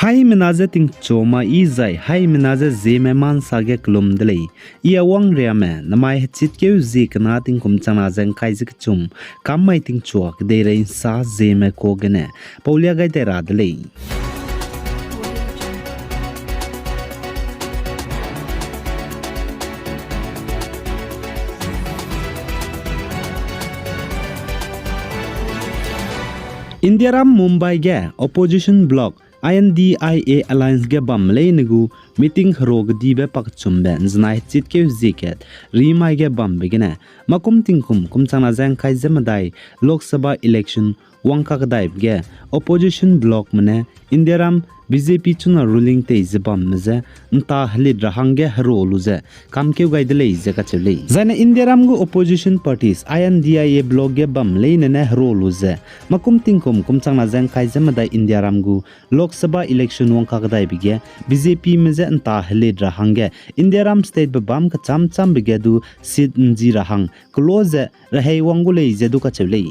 Hai menaze ting choma izai hai menaze Zeme man sage klum delay ia wang reame namai chit keu zikna ting kum chana jang kaizik chum kamai ting chuak de rein sa Zeme ko gene paulia gai te ra delay India ram Mumbai ge opposition bloc INDIA alliance ge bam leinigu meeting rog dibe pak chumbe znai chit ke ziket rimai ge bam begene makum tingkum kumchana jang khai jamadai lok sabha election wangka kadai ge opposition bloc mane India ram BJP chuna ruling te zebam meze nta halid rahange haroluze kamke gaidele zeka chele zane India ram go opposition parties INDIA bloc ge bam leine ne haroluze makum tingkum kumchana jang khai jamadai India ram go lok sabha election wangka kadai bige BJP meze nta halid rahange India ram state bam ka cham cham bige du sit nji rahang close rahai wangule zedu ka chele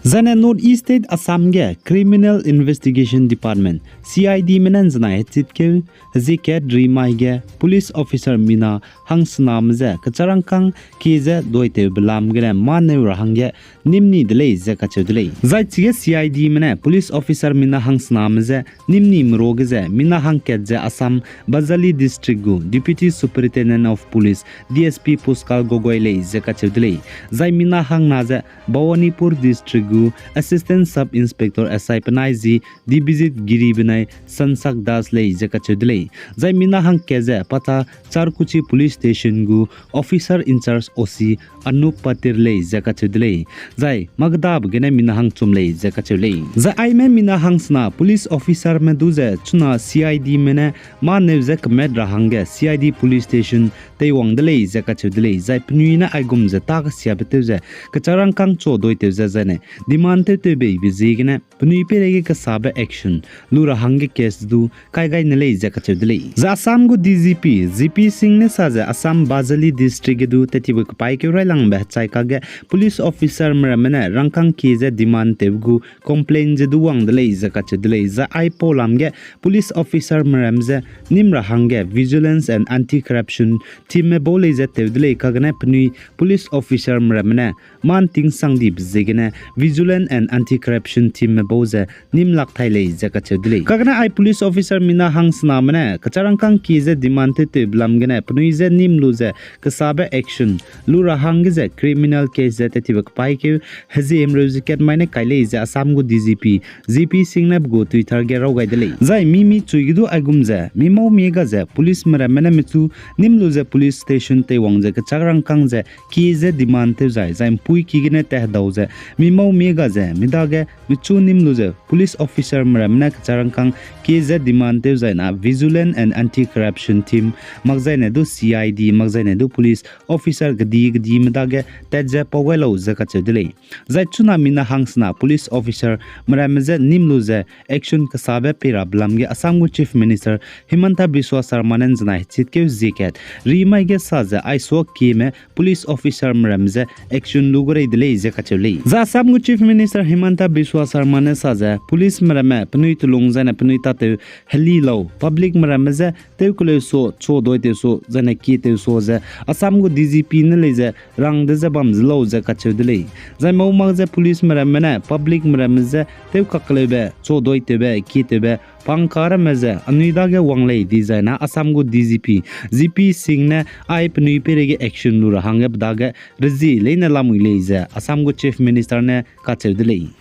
Zane North East State Assam ge Criminal Investigation Department CID menan zana hetit ke ziket rimai ge police officer mina hangsna mze kacharangkang kize doite blam gre man rahangge nimni dele ze kachudle zai chige CID mena police officer mina hangsna mze nimni mroge ze mina hangket ze Assam Bazali district gu deputy superintendent of police DSP Puskal Gogoile ze kachudle zai mina hangna ze Bhawanipur district Assistant Sub Inspector SI Panaizi Dibizit Giri Binai Sansak Das Lei Zakachudlei Zai Mina Hang Keze Pata Charkuchi Police Station Gu Officer in Charge OC Anup Patir Lei Zakachudlei Zai Magdab Gene Mina Hang Chumlei Zakachulei Zai Aime Mina Hang Sna Police Officer Meduze Chuna CID Mene Ma Nevzek Med Rahange CID Police Station Taiwang Delei Zakachudlei Zai Pnuina Aigum Zatag Siabetevze Kacharang Kang Cho Doitevze Zane Dimante to be bizigene, Punipere Kasabe action, Lura Hange case do, Kaigai Nele Zakachudley. Zasam go DZP, ZP Singne Saza, Assam Bazali district do Tetivuk Pike Relang Betsaikage, police officer Mramene, Rankang Kize Dimante Gu, complain Zeduang the Zakachudley, Za Ipolamge, police officer Mramze, Nimra Hange, vigilance and anti-corruption, Timebole Zetevle Kagane Puni, police officer Mramene, Manting Sangdip Zigene, Vigilant and Anti-Corruption Team Boze Nim Lak Thaile Zakachudli Kagana I police officer Mina Hangsna Mane Kacharangkang Kize Dimante to Blamgene Punuize Nim Luze Kasabe action Lura Hangize criminal case Zetevak Paike Hazi Emroziket Mine Kaile Asam go DZP ZP Singnab go Twitter Gero Gaidele Zai Mimi Chuidu Agumze Mimo Megaze Police Maramena Mitu Nim Luze Police Station Tewangze Kacharangkangze Kize Dimante Zai Zaim Pui Kigine Tehdoze Mimo Megaze Midage Michu Nimluze Police Officer Mramnak Charangkang Kize Dimante Zaina Vigilant and Anti-Corruption Team Magzaine do CID Magzaine do Police Officer Gadi Gadi Midage Tedze Powelo Zakachudele Zaichuna Mina Hangsna Police Officer Mramze Nimluze Action Kasabe Pira Blamge Assam Chief Minister Himanta Biswa Sarmanen Zna Chitke Ziket Rimaige Saze ISRO Kime Police Officer Mramze Action Lugore Dele Zakachule Zasam Chief Minister Himanta Biswa Sarmane Saze Police Marame Pnui Tulungzana Pnuita te Heli Low Public Marameze Teukule so Cho Doite so Zanaki te soze Assam go DZP Nelize Rang de Zabam Zlow Zakachudele Zamo Magze Police Maramene Public Marameze Teukaklebe Cho Doitebe Kitebe Pankara Meze Anuidage Wanglei Designer Assam go DZP ZP Singne I Pnui Perege Action Lura Hangeb Dage Rezi Lena Lamuleze Assam go Chief Minister ne Kachudele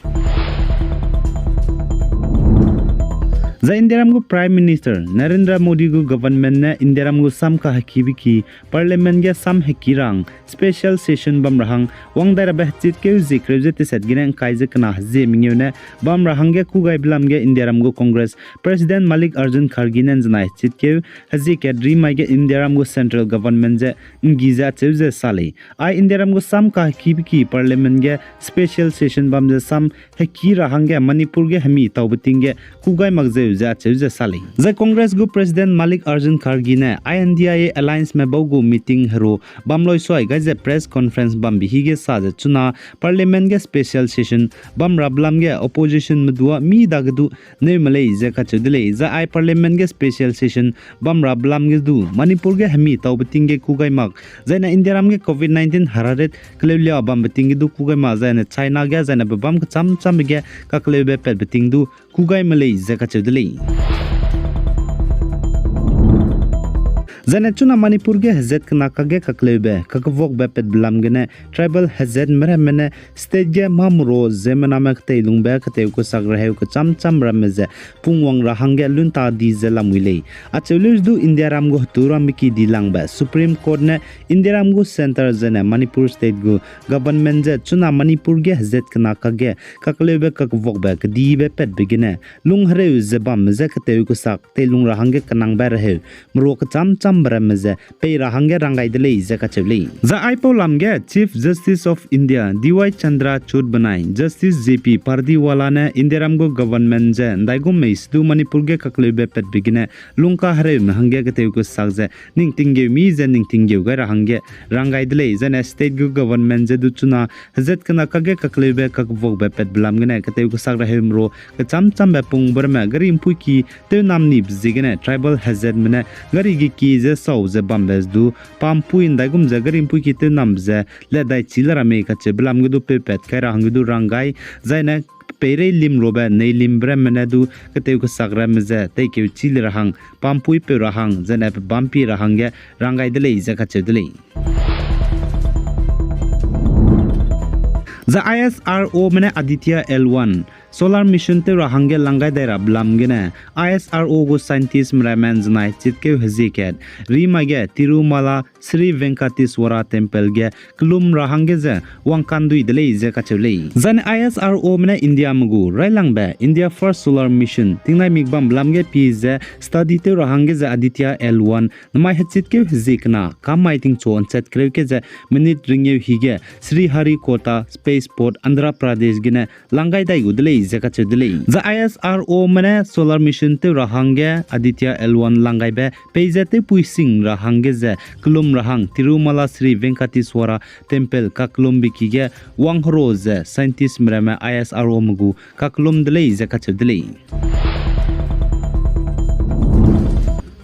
The Indiaram go Prime Minister Narendra Modi go government ne Indiaram go sam ka hakibiki Parliament ge sam hakirang special session bam rahang wang dara bahchit ke zikre jete setgine kaije kana haze mingne bam rahang ge kugai blam ge Indiaram go Congress President Malik Arjun Kharginen jana chit ke haze ke dream mai ge Indiaram go central government je ngiza cheuze sale I Indiaram go sam ka hakibiki Parliament ge special session bam je sam hakira hang ge Manipur ge hami tawbating ge kugai magje za cheuza sali za Congress gu President Malik Arjun Khargi ne INDIA alliance member gu meeting hero bamloi soi ga je press conference bam bi hige sa je chuna parliament ge special session bam rablam ge opposition mudua mi dagdu ne malai je ka chudle za I parliament ge special session bam rablam ge du Manipur ge hami taw bating ge kugai mak zaina India ram ge COVID-19 hararet kleulia bam bating ge du kugai ma zaina China ge zaina bam ka cham cham ge ka klebe pet bating du kugai malai je ka chudle Zane chuna Manipur ge hazet kana kage kaklebe kakvok bepet blam gene tribal hazet mere mene state ge mamro Zeme namak teilung be kate ko sagra he ko cham cham rameze pungwang rahang ge lunta di zela muile achulus du India ram go tura miki dilang ba Supreme Court ne India ram go center zane Manipur state go government je chuna Manipur ge hazet kana kage kaklebe kakvok be kdi bepet begine lung hare zebam ze kate ko sak teilung rahang ge kanang ba rehe mro ko cham cham Barameze, Payra Hange Rangai Delay Zakachevli. The Ipo Lamge, Chief Justice of India, D.Y. Chandra Chud Banai, Justice J.P. Pardiwalane, Indiramgo Government, Daigo Mace, Du Manipurge Kaklebe Pet Begine, Lunka Harem, Hange Kateuko Sagze, Ning Tinge Miz and Ning Tinge Gara Hange, Rangai Delay, Zen State Government Zeduchuna, Hazet Kanakage Kaklebe Kakvok Bepet Blamgene, Kateuko Sagra Hemro, Katam Tambapung Burma, Garim Puki, Tunam Nib Zigene, Tribal Hazet Mene, Garigiki. Sau ze bambes du pampuin daigum ze garim pu kite namze le dai chilara me ka che blam gudu pepet kaira hangudu rangai zaina pere lim roba nei lim bremne du kate ko sagra meze te ke chilara hang pampui pe rahang zaina bampi rahangge rangai dele ze ka che dele The ISRO mene Aditya L1 solar mission te rahange langai daira blamgene ISRO go scientist mraman znai chitke haziket rimage Tirumala Sri Venkateswara temple ge klum rahange je wangkandui dele je kachule zan ISRO mene India mugu railangbe India first solar mission tingnai migbam blamge pije study te rahange je Aditya L1 namai hachitke hazikna kamai ting chon chat kreke je minute ringye hige Sri Harikota spaceport Andhra Pradesh gine langai dai udle The ISRO mane solar mission te rahange Aditya L1 langai be peizate puising rahange ze klum rahang Tirumala Sri Venkateswara temple kaklum bikige wanghro ze scientist mrame ISRO mugu kaklum dele ze kachedele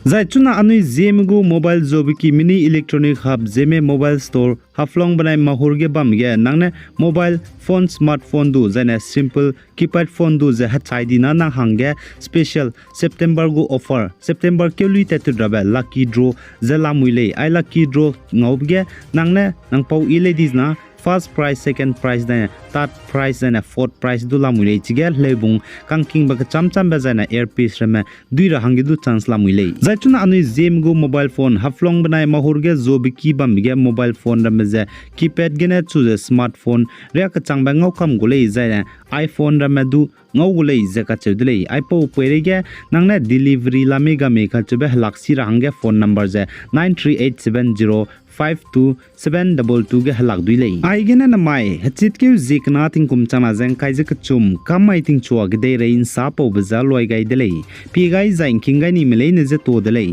Zai chuna anui Zeme go mobile zobiki mini electronic hub Zeme mobile store haflong banai mahurge bamge nangne mobile phone smartphone du zaina simple keypad phone du ze hachai dina nang hange special September go offer September kelui tetu drabe lucky draw zela muile I lucky draw ngobge nangne nang pau ladies na first prize second prize da third prize and fourth prize du lamule chigel lebung kangking ba cham cham ba zaina earpiece reme dui ra hangi du chance lamule zaituna anu Zeme go mobile phone haflong banai mahurge zobiki bamge mobile phone rameze keypad gene choose smartphone ria ka changba ngokam gole zaina iPhone ramedu ngogule zeka chudle ipo perege nangne delivery lamega me ka chube laksi ra hange phone number je 9387052722 ge halak duile ai gena na mai hachit ke zikna ting kum chana jeng kai je kachum kamai ting chuwa ge de rein sa po bazal loi gai dele pi gai zain king gai ni mele ne je to dele